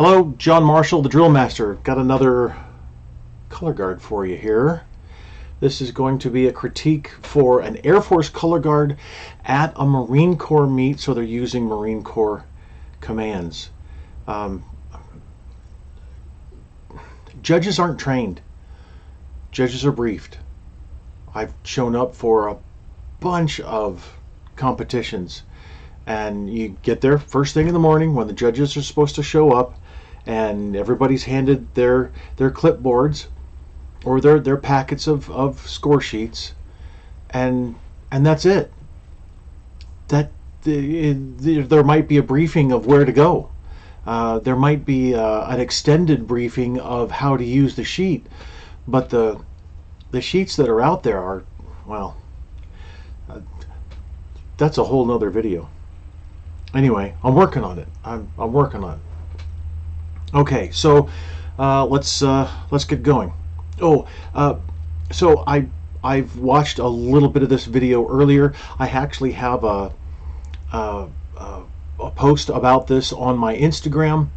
Hello, John Marshall, the DrillMaster. Got another color guard for you here. This is going to be a critique for an Air Force color guard at a Marine Corps meet, so they're using Marine Corps commands. Judges aren't trained. Judges are briefed. I've shown up for a bunch of competitions, and you get there first thing in the morning when the judges are supposed to show up, and everybody's handed their clipboards or their packets of score sheets, and that's it. There might be a briefing of where to go. There might be an extended briefing of how to use the sheet, but the sheets that are out there are, well, that's a whole nother video. Anyway, I'm working on it. I'm working on it. Okay, so let's get going. So I've watched a little bit of this video earlier. I actually have a post about this on my Instagram.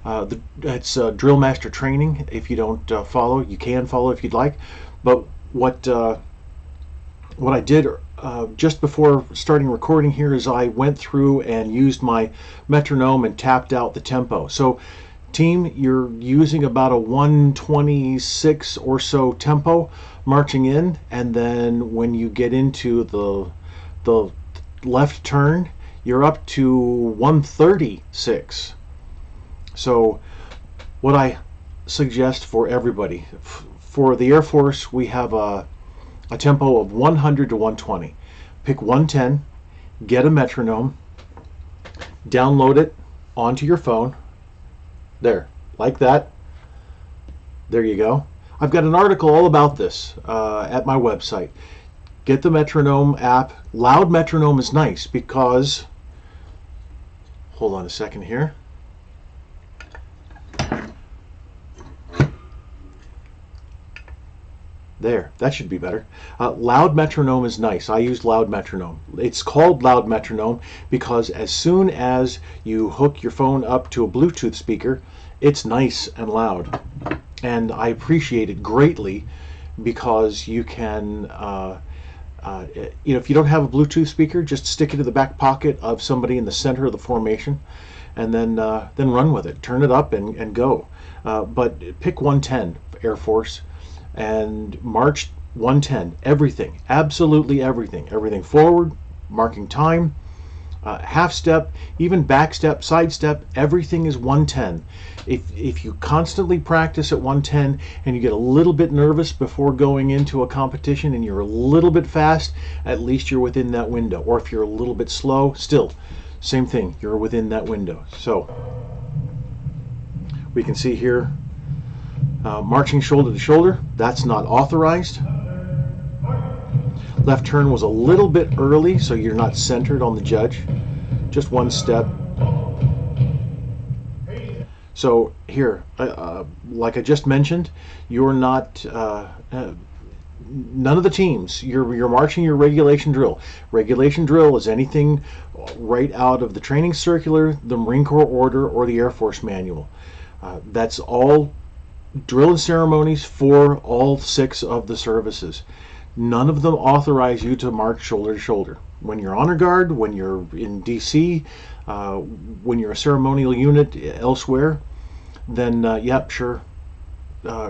It's DrillMaster Training. If you don't follow, you can follow if you'd like. But what I did just before starting recording here is I went through and used my metronome and tapped out the tempo. So team, you're using about a 126 or so tempo marching in, and then when you get into the left turn, you're up to 136. So what I suggest for everybody, for the Air Force, we have a tempo of 100 to 120. Pick 110, get a metronome, download it onto your phone. There, like that. There you go. I've got an article all about this at my website. Get the metronome app. Loud metronome is nice because, hold on a second here. There, that should be better. Loud metronome is nice. I use loud metronome. It's called loud metronome because as soon as you hook your phone up to a Bluetooth speaker, it's nice and loud. And I appreciate it greatly because you can, if you don't have a Bluetooth speaker, just stick it in the back pocket of somebody in the center of the formation, and then run with it. Turn it up and go. But pick 110, Air Force, and march 110. Everything, absolutely everything. Everything forward, marking time, half step, even back step, side step, everything is 110. If you constantly practice at 110 and you get a little bit nervous before going into a competition and you're a little bit fast, at least you're within that window. Or if you're a little bit slow, still, same thing, you're within that window. So we can see here, marching shoulder to shoulder, that's not authorized. Left turn was a little bit early, so you're not centered on the judge. Just one step. So here, like I just mentioned, you're not, none of the teams, you're marching your regulation drill. Regulation drill is anything right out of the training circular, the Marine Corps order, or the Air Force manual. That's all drill and ceremonies for all 6 of the services. None of them authorize you to march shoulder to shoulder. When you're honor guard, when you're in DC, when you're a ceremonial unit elsewhere, then yep, sure,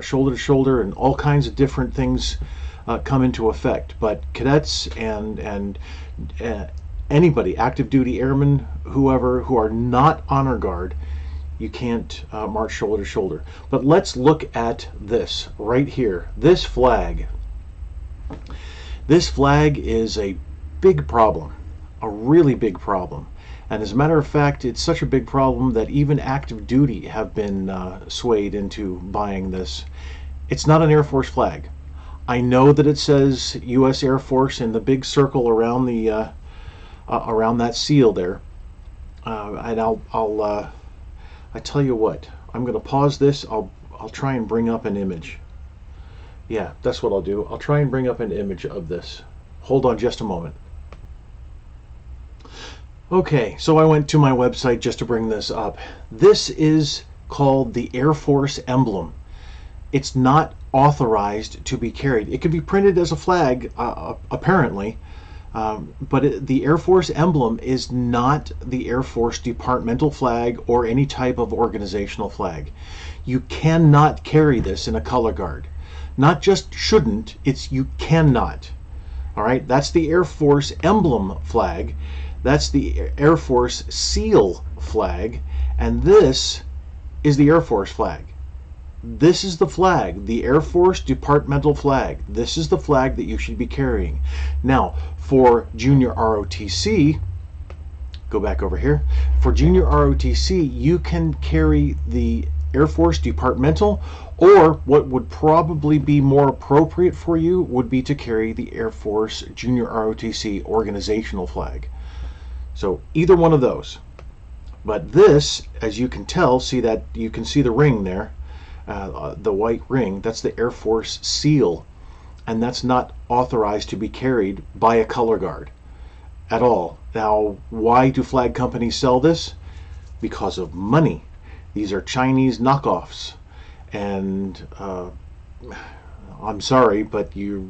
shoulder to shoulder and all kinds of different things come into effect. But cadets and anybody, active duty airmen, whoever, who are not honor guard, you can't march shoulder to shoulder. But let's look at this right here. This flag. This flag is a big problem, a really big problem. And as a matter of fact, it's such a big problem that even active duty have been swayed into buying this. It's not an Air Force flag. I know that it says U.S. Air Force in the big circle around the around that seal there. And I tell you what, I'm going to pause this. I'll try and bring up an image. Yeah, that's what I'll do. I'll try and bring up an image of this. Hold on just a moment. Okay, so I went to my website just to bring this up. This is called the Air Force emblem. It's not authorized to be carried. It can be printed as a flag, apparently, but the Air Force emblem is not the Air Force departmental flag or any type of organizational flag. You cannot carry this in a color guard. Not just shouldn't, it's you cannot. All right, that's the Air Force emblem flag. That's the Air Force SEAL flag, and this is the Air Force flag. This is the flag, the Air Force departmental flag. This is the flag that you should be carrying. Now, for junior ROTC, go back over here. For junior ROTC, you can carry the Air Force departmental, or what would probably be more appropriate for you would be to carry the Air Force junior ROTC organizational flag. So either one of those. But this, as you can tell, you can see the ring there. The white ring, that's the Air Force SEAL, and that's not authorized to be carried by a color guard at all. Now, why do flag companies sell this? Because of money. These are Chinese knockoffs, and I'm sorry, but you're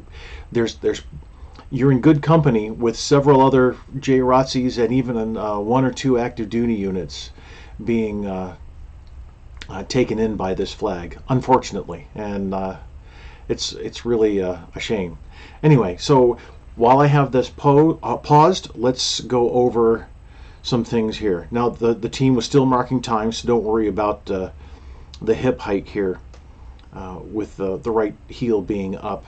in good company with several other JROTCs and even 1 or 2 active duty units being taken in by this flag, unfortunately, and it's really a shame. Anyway, so while I have this paused, let's go over some things here. Now, the team was still marking time, so don't worry about the hip height here with the right heel being up.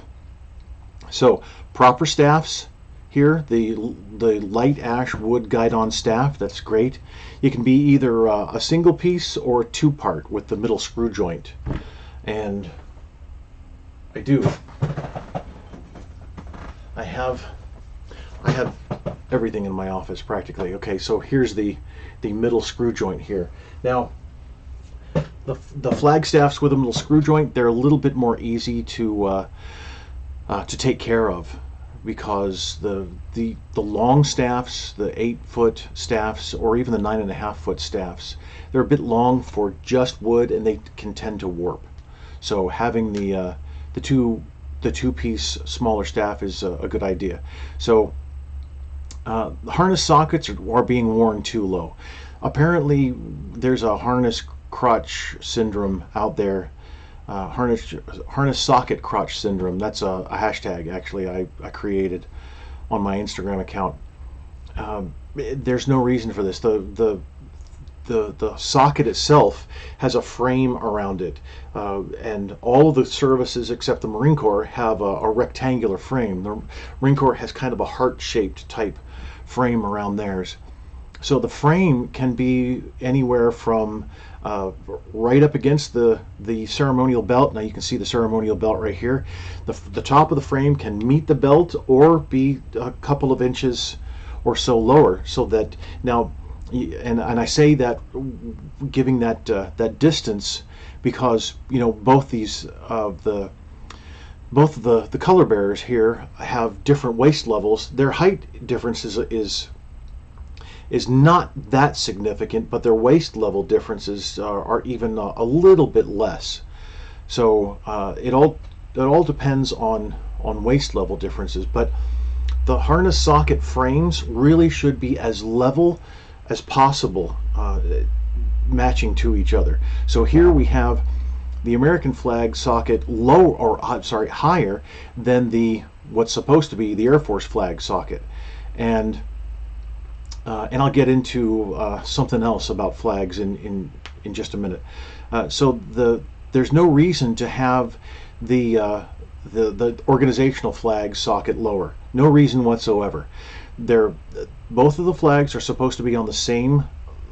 So proper staffs here, the light ash wood guide-on staff, that's great. It can be either a single piece or a 2-part with the middle screw joint. And I have everything in my office practically. Okay, so here's the middle screw joint here. Now, the flag staffs with a middle screw joint, they're a little bit more easy to take care of, because the long staffs, the 8-foot staffs, or even the 9.5-foot staffs, they're a bit long for just wood, and they can tend to warp. So having the two-piece smaller staff is a good idea. So harness sockets are being worn too low. Apparently, there's a harness crotch syndrome out there. Harness socket crotch syndrome. That's a hashtag actually I created on my Instagram account. There's no reason for this. The socket itself has a frame around it, and all of the services except the Marine Corps have a rectangular frame. The Marine Corps has kind of a heart-shaped type frame around theirs. So the frame can be anywhere from right up against the ceremonial belt. Now you can see the ceremonial belt right here. The top of the frame can meet the belt or be a couple of inches or so lower, so that now, and I say that giving that that distance because, you know, both of the color bearers here have different waist levels. Their height difference is not that significant, but their waist level differences are even a little bit less. So it all depends on waist level differences. But the harness socket frames really should be as level as possible, matching to each other. So here we have the American flag socket higher than what's supposed to be the Air Force flag socket, and I'll get into something else about flags in just a minute. So there's no reason to have the organizational flag socket lower. No reason whatsoever. Both of the flags are supposed to be on the same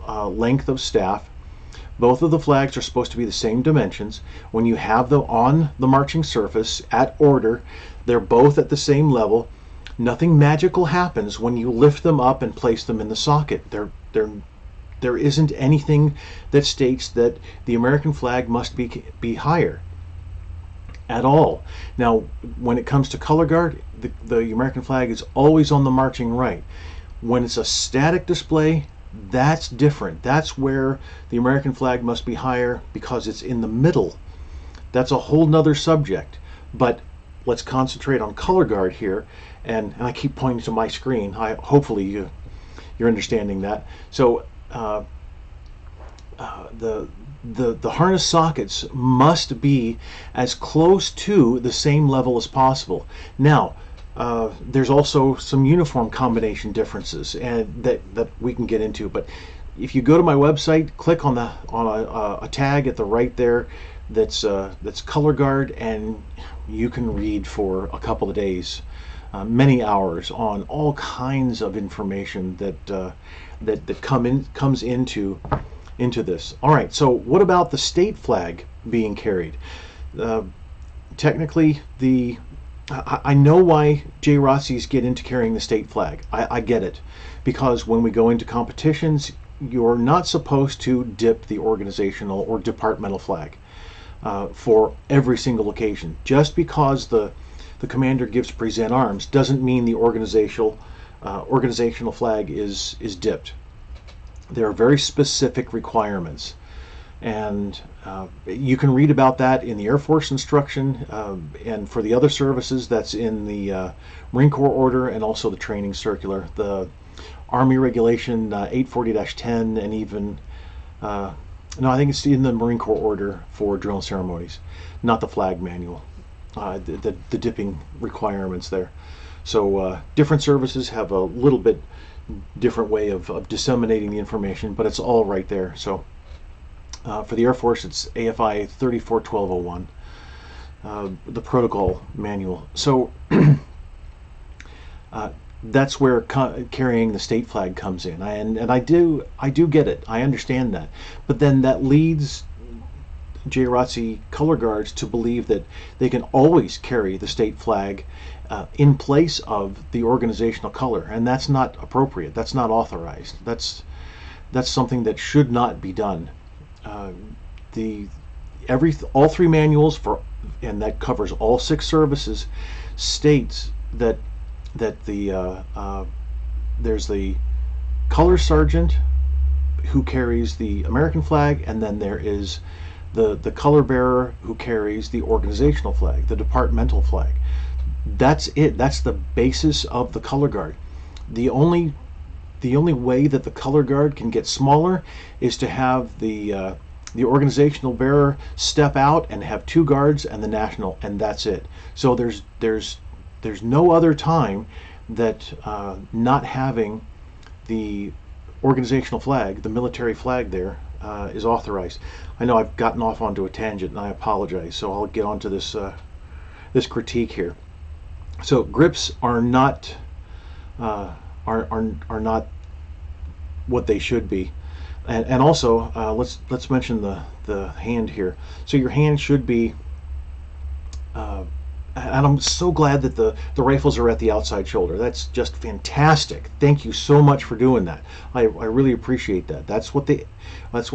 length of staff. Both of the flags are supposed to be the same dimensions. When you have them on the marching surface at order, they're both at the same level. Nothing magical happens when you lift them up and place them in the socket. There isn't anything that states that the American flag must be higher at all. Now, when it comes to color guard, the American flag is always on the marching right. When it's a static display, That's different. That's where the American flag must be higher because it's in the middle. That's a whole nother subject. But let's concentrate on color guard here. And I keep pointing to my screen. Hopefully you're understanding that. So the harness sockets must be as close to the same level as possible. Now, there's also some uniform combination differences, and that we can get into. But if you go to my website, click on a tag at the right there that's color guard, and you can read for a couple of days, many hours on all kinds of information that comes into this. All right. So what about the state flag being carried? Technically, I know why JROTCs get into carrying the state flag. I get it, because when we go into competitions, you're not supposed to dip the organizational or departmental flag for every single occasion. Just because the commander gives present arms doesn't mean the organizational flag is dipped. There are very specific requirements, and you can read about that in the Air Force instruction, and for the other services, that's in the Marine Corps order and also the training circular, the Army Regulation 840-10, and even no, I think it's in the Marine Corps order for drill and ceremonies, not the flag manual, the dipping requirements there. So different services have a little bit different way of disseminating the information, but it's all right there. So for the Air Force, it's AFI 34-1201, the protocol manual. So that's where carrying the state flag comes in, and I do get it. I understand that, but then that leads JROTC color guards to believe that they can always carry the state flag in place of the organizational color, and that's not appropriate. That's not authorized. That's something that should not be done. All three manuals and that covers all 6 services, states that there's the color sergeant who carries the American flag, and then there is the color bearer who carries the organizational flag, the departmental flag. That's it. That's the basis of the color guard. The only way that the color guard can get smaller is to have the organizational bearer step out and have 2 guards and the national, and that's it. So there's no other time that not having the organizational flag, the military flag there, is authorized. I know I've gotten off onto a tangent, and I apologize. So I'll get onto this critique here. So grips are not not what they should be, and also let's mention the hand here. So your hand should be, and I'm so glad that the rifles are at the outside shoulder. That's just fantastic. Thank you so much for doing that. I really appreciate that. That's what the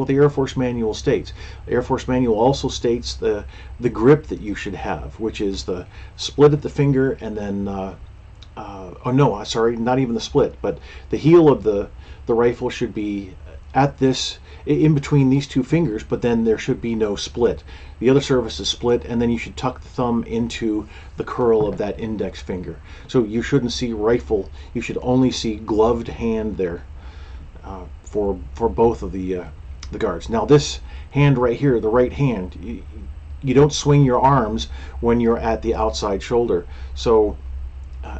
Air Force manual states. The Air Force manual also states the grip that you should have, which is the split at the finger, and then oh no, sorry, not even the split, but the heel of the rifle should be at this, in between these 2 fingers, but then there should be no split. The other surface is split, and then you should tuck the thumb into the curl of that index finger. So you shouldn't see rifle, you should only see gloved hand there for both of the guards. Now this hand right here, the right hand, you don't swing your arms when you're at the outside shoulder. So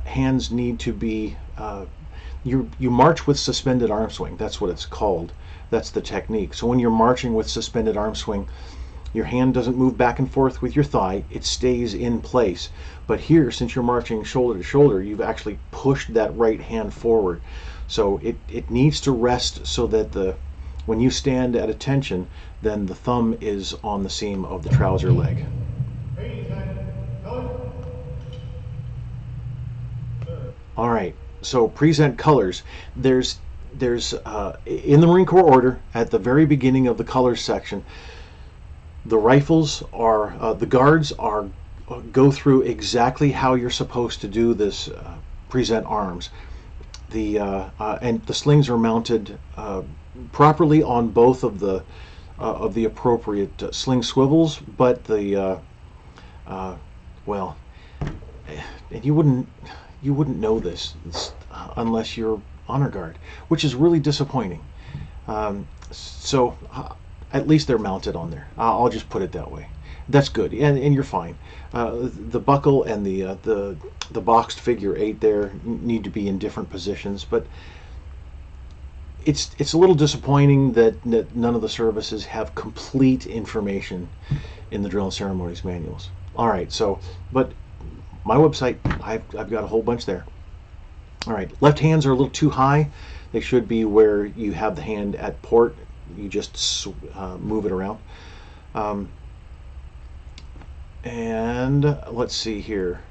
hands need to be, you march with suspended arm swing. That's what it's called. That's the technique. So when you're marching with suspended arm swing, your hand doesn't move back and forth with your thigh. It stays in place. But here, since you're marching shoulder to shoulder, you've actually pushed that right hand forward. So it needs to rest so that when you stand at attention, then the thumb is on the seam of the trouser leg. All right. So present colors. There's in the Marine Corps order, at the very beginning of the colors section, the rifles are, the guards are, go through exactly how you're supposed to do this present arms. and the slings are mounted properly on both of the appropriate sling swivels, but well, and you wouldn't know this unless you're honor guard, which is really disappointing. So at least they're mounted on there. I'll just put it that way. That's good, and you're fine. The buckle and the boxed figure 8 there need to be in different positions, but it's a little disappointing that none of the services have complete information in the drill and ceremonies manuals. All right, so but my website, I've got a whole bunch there. All right, left hands are a little too high. They should be where you have the hand at port. You just move it around. And let's see here.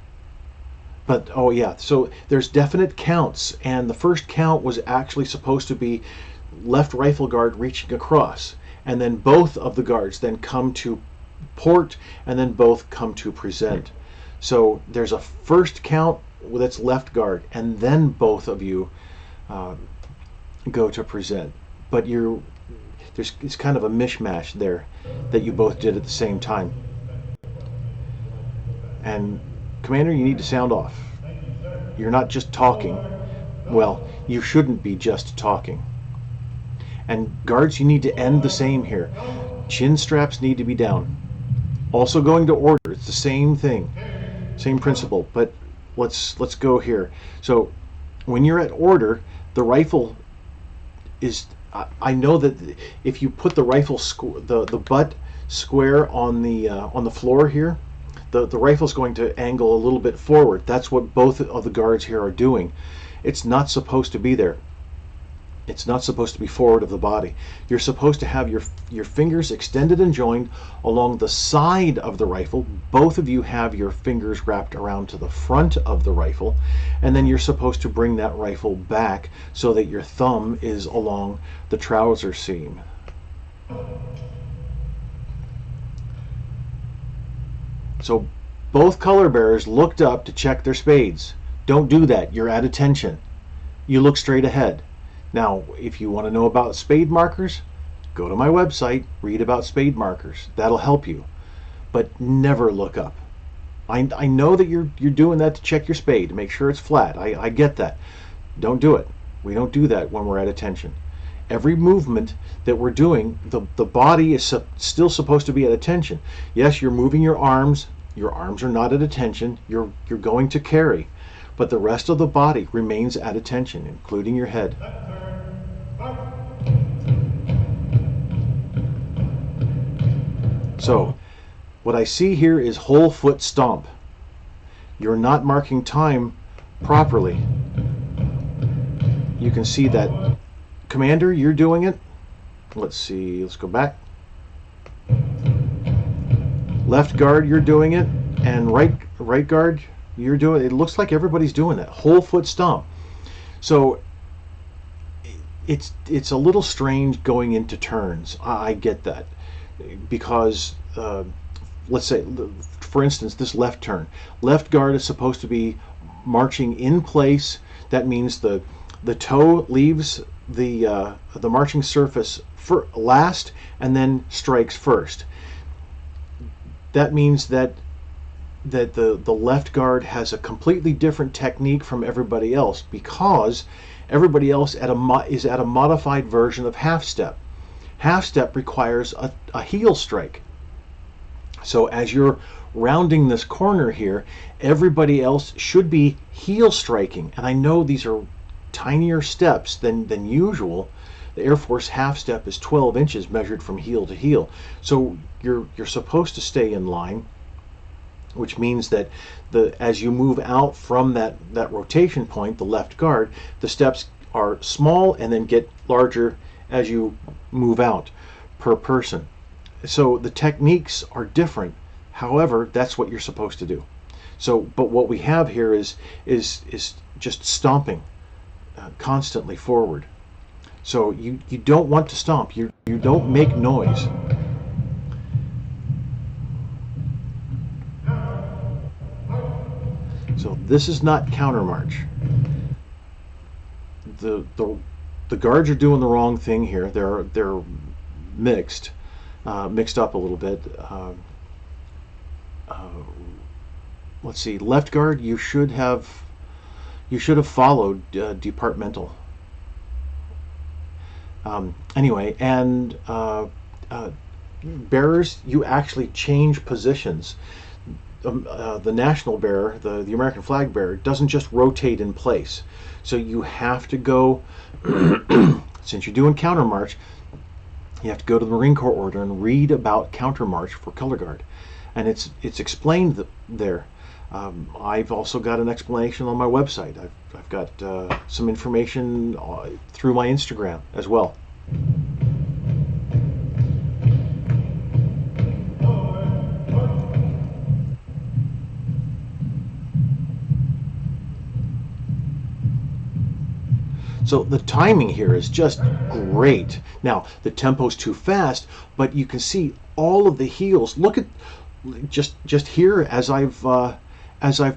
But oh yeah, so there's definite counts, and the first count was actually supposed to be left rifle guard reaching across, and then both of the guards then come to port, and then both come to present. So there's a first count that's left guard, and then both of you go to present. But it's kind of a mishmash there that you both did at the same time. And Commander, you need to sound off. You're not just talking. Well, you shouldn't be just talking. And guards, you need to end the same here. Chin straps need to be down. Also going to order, it's the same thing, same principle. But let's go here. So when you're at order, the rifle is. I know that if you put the rifle the butt square on the floor here, the rifle's going to angle a little bit forward. That's what both of the guards here are doing. It's not supposed to be there. It's not supposed to be forward of the body. You're supposed to have your fingers extended and joined along the side of the rifle. Both of you have your fingers wrapped around to the front of the rifle, and then you're supposed to bring that rifle back so that your thumb is along the trouser seam. So both color bearers looked up to check their spades. Don't do that. You're at attention. You look straight ahead. Now, if you want to know about spade markers, go to my website, read about spade markers. That'll help you. But never look up. I know that you're doing that to check your spade, to make sure it's flat. I get that. Don't do it. We don't do that when we're at attention. Every movement that we're doing, the body is still supposed to be at attention. Yes, you're moving your arms. Your arms are not at attention. You're going to carry. But the rest of the body remains at attention, including your head. So, what I see here is whole foot stomp. You're not marking time properly. You can see that. Commander, you're doing it. Let's see, let's go back. Left guard, you're doing it. And right guard, you're doing it. It looks like everybody's doing that. Whole foot stomp. So it's a little strange going into turns. I get that. Because let's say, for instance, this left turn. Left guard is supposed to be marching in place. That means the toe leaves the marching surface last and then strikes first. That means that the left guard has a completely different technique from everybody else, because everybody else is at a modified version of half step. Half step requires a heel strike. So as you're rounding this corner here, everybody else should be heel striking. And I know these are tinier steps than usual. The Air Force half step is 12 inches measured from heel to heel. So you're supposed to stay in line, which means that as you move out from that rotation point, the left guard, the steps are small and then get larger as you move out per person. So the techniques are different. However, that's what you're supposed to do. So, but what we have here is just stomping constantly forward. So you don't want to stomp. You don't make noise. So this is not counter march. the guards are doing the wrong thing here. They're mixed up a little bit. Let's see, left guard, you should have followed departmental. Anyway, and bearers, you actually change positions. The national bearer, the American flag bearer, doesn't just rotate in place. So you have to go, since you're doing countermarch, you have to go to the Marine Corps order and read about countermarch for color guard, and it's explained there. I've also got an explanation on my website. I've got some information through my Instagram as well. So the timing here is just great. Now the tempo's too fast, but you can see all of the heels. Look at just here as I've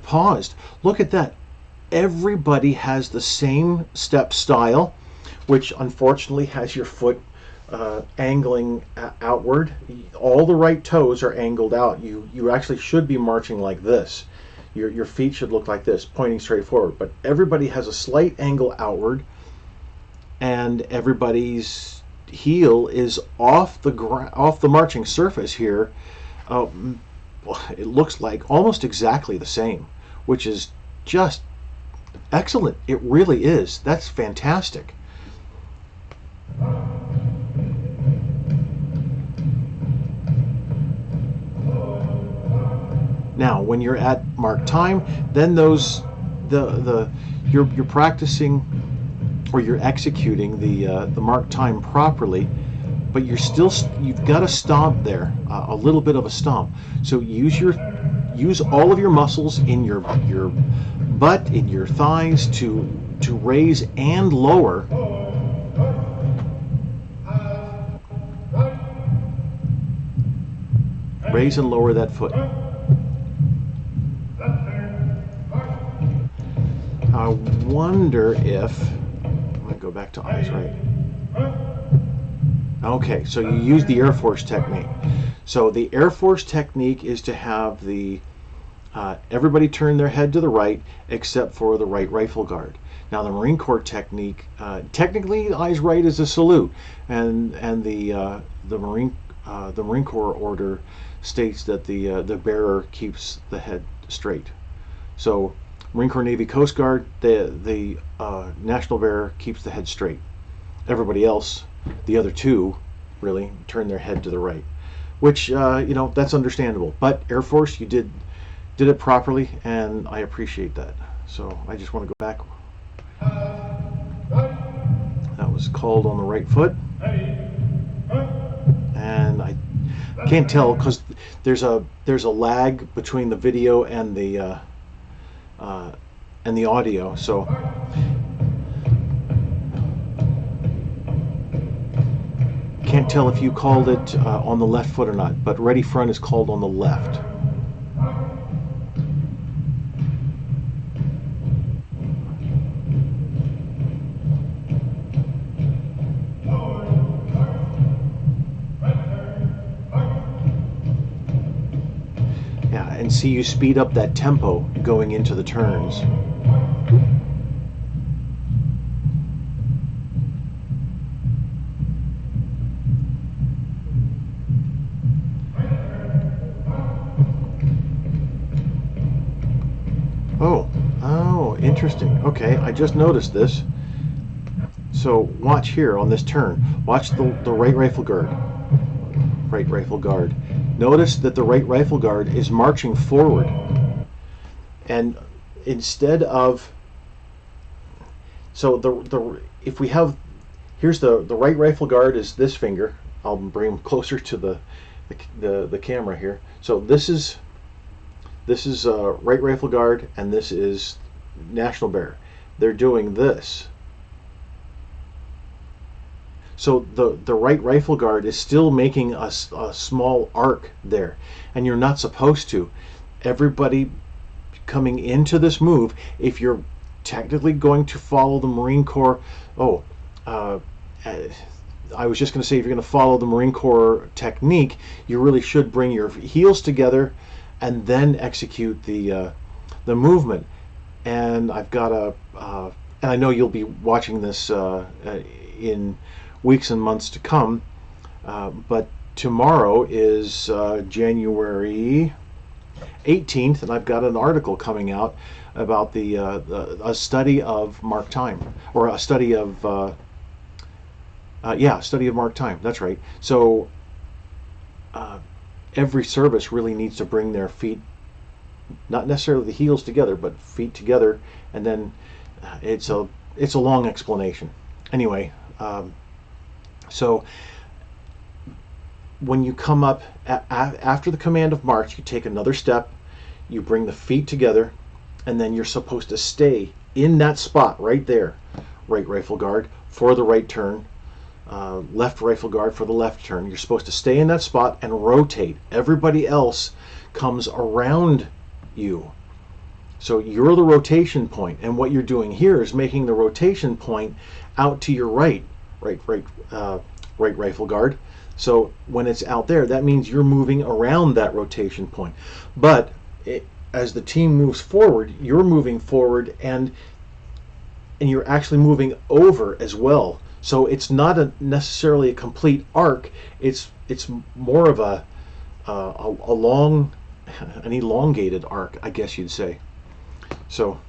paused. Look at that. Everybody has the same step style, which unfortunately has your foot angling outward. All the right toes are angled out. You actually should be marching like this. Your feet should look like this, pointing straight forward. But everybody has a slight angle outward, and everybody's heel is off the marching surface here. It looks like almost exactly the same, which is just excellent. It really is. That's fantastic. Now, when you're at mark time, then you're practicing, or you're executing the mark time properly, but you've got to stomp there, a little bit of a stomp. So use all of your muscles in your butt, in your thighs to raise and lower. Raise and lower that foot. I wonder if, I'm going to go back to eyes right. Okay, so you use the Air Force technique. So the Air Force technique is to have everybody turn their head to the right except for the right rifle guard. Now the Marine Corps technique, technically eyes right is a salute, and the Marine Corps order states that the bearer keeps the head straight. So Marine Corps, Navy, Coast Guard, the national bearer keeps the head straight. Everybody else, the other two, really turn their head to the right, which that's understandable. But Air Force, you did it properly, and I appreciate that. So I just want to go back. That was called on the right foot, and I can't tell because there's a lag between the video and the audio. So can't tell if you called it on the left foot or not, but ready front is called on the left. Yeah, and see, you speed up that tempo going into the turns. Oh, interesting. Okay, I just noticed this. So watch here on this turn. Watch the right rifle guard. Right rifle guard. Notice that the right rifle guard is marching forward. And instead of, so if we have, here's the right rifle guard is this finger. I'll bring him closer to the camera here. So this is right rifle guard, and this is national bearer. They're doing this. So the right rifle guard is still making a small arc there, and you're not supposed to. Everybody coming into this move, if you're technically going to follow the Marine Corps. I was just going to say, if you're going to follow the Marine Corps technique, you really should bring your heels together and then execute the movement. And I've got and I know you'll be watching this in weeks and months to come, but tomorrow is January 18th, and I've got an article coming out about a study of mark time, or a study of study of mark time. That's right. So every service really needs to bring their feet, not necessarily the heels together, but feet together, and then it's a long explanation. Anyway, so when you come up after the command of march, you take another step, you bring the feet together, and then you're supposed to stay in that spot right there. Right rifle guard for the right turn, left rifle guard for the left turn. You're supposed to stay in that spot and rotate. Everybody else comes around you. So you're the rotation point, and what you're doing here is making the rotation point out to your right rifle guard. So when it's out there, that means you're moving around that rotation point. But as the team moves forward, you're moving forward, and you're actually moving over as well. So it's not necessarily a complete arc. It's more of a long, an elongated arc, I guess you'd say. So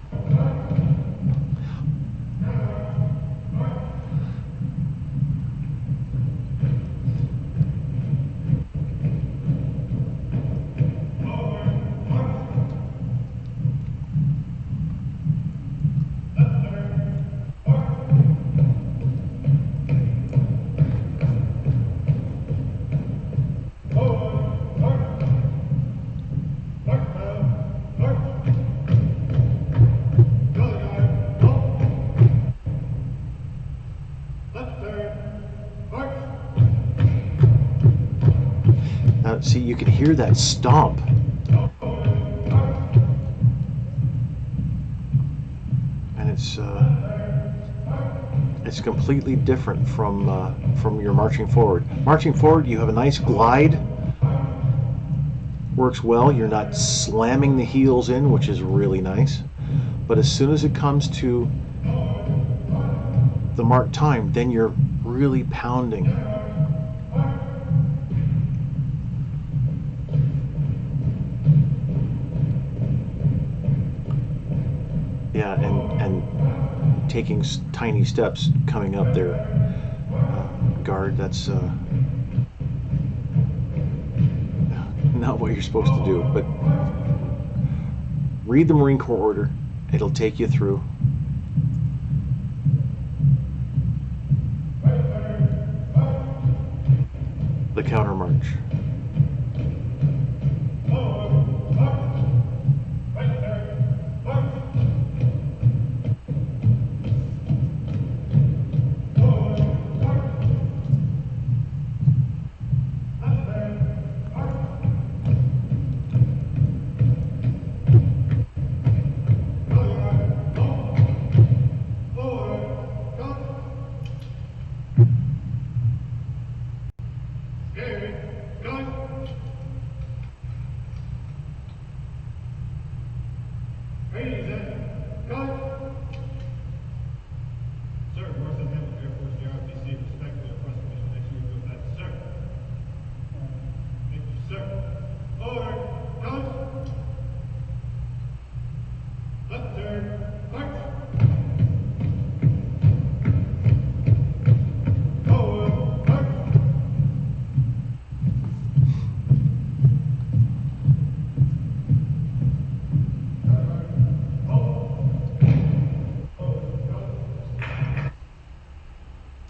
see, you can hear that stomp. And it's completely different from your marching forward. Marching forward, you have a nice glide. Works well. You're not slamming the heels in, which is really nice. But as soon as it comes to the mark time, then you're really pounding. Yeah, and taking tiny steps coming up there, guard, that's not what you're supposed to do. But read the Marine Corps order. It'll take you through. The counter march.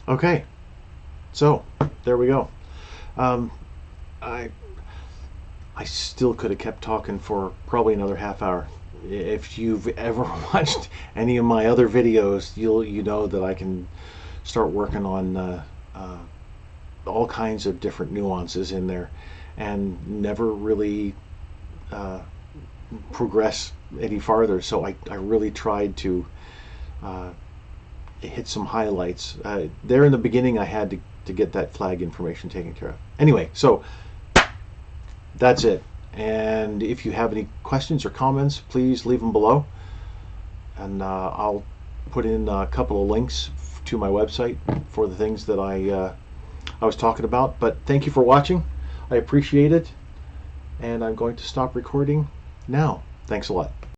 Okay, so there we go. I still could have kept talking for probably another half hour. If you've ever watched any of my other videos, you know that I can start working on all kinds of different nuances in there, and never really progress any farther. So I really tried to it hit some highlights. There in the beginning, I had to get that flag information taken care of. Anyway, so that's it. And if you have any questions or comments, please leave them below. And I'll put in a couple of links to my website for the things that I was talking about. But thank you for watching. I appreciate it. And I'm going to stop recording now. Thanks a lot.